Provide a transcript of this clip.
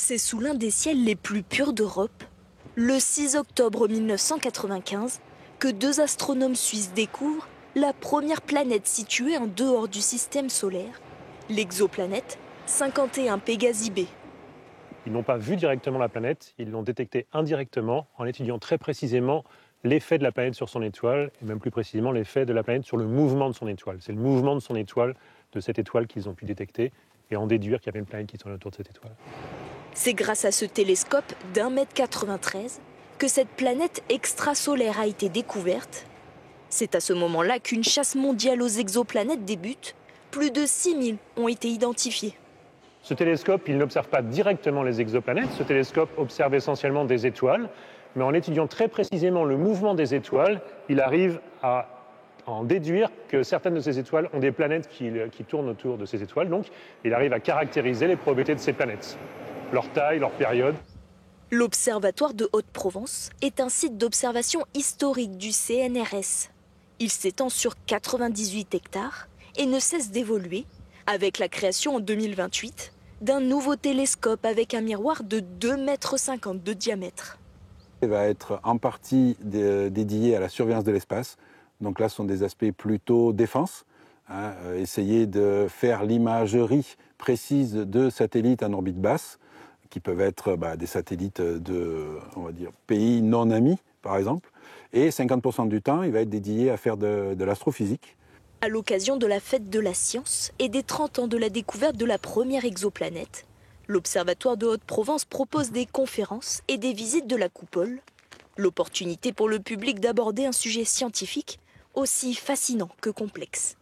C'est sous l'un des ciels les plus purs d'Europe, le 6 octobre 1995, que deux astronomes suisses découvrent la première planète située en dehors du système solaire, l'exoplanète 51 Pégasi b. Ils n'ont pas vu directement la planète, ils l'ont détectée indirectement en étudiant très précisément l'effet de la planète sur son étoile, et même plus précisément l'effet de la planète sur le mouvement de son étoile. C'est le mouvement de son étoile, de cette étoile qu'ils ont pu détecter, et en déduire qu'il y avait une planète qui tournait autour de cette étoile. C'est grâce à ce télescope d'1,93 m que cette planète extrasolaire a été découverte. C'est à ce moment-là qu'une chasse mondiale aux exoplanètes débute. Plus de 6000 ont été identifiées. Ce télescope, il n'observe pas directement les exoplanètes. Ce télescope observe essentiellement des étoiles. Mais en étudiant très précisément le mouvement des étoiles, il arrive à en déduire que certaines de ces étoiles ont des planètes qui tournent autour de ces étoiles. Donc, il arrive à caractériser les probabilités de ces planètes, leur taille, leur période. L'Observatoire de Haute-Provence est un site d'observation historique du CNRS. Il s'étend sur 98 hectares et ne cesse d'évoluer, avec la création en 2028 d'un nouveau télescope avec un miroir de 2,50 m de diamètre. Il va être en partie dédié à la surveillance de l'espace. Donc là, ce sont des aspects plutôt défense. Essayer de faire l'imagerie précise de satellites en orbite basse, qui peuvent être des satellites de, on va dire, pays non amis, par exemple. Et 50% du temps, il va être dédié à faire de l'astrophysique. À l'occasion de la fête de la science et des 30 ans de la découverte de la première exoplanète, l'Observatoire de Haute-Provence propose des conférences et des visites de la coupole. L'opportunité pour le public d'aborder un sujet scientifique aussi fascinant que complexe.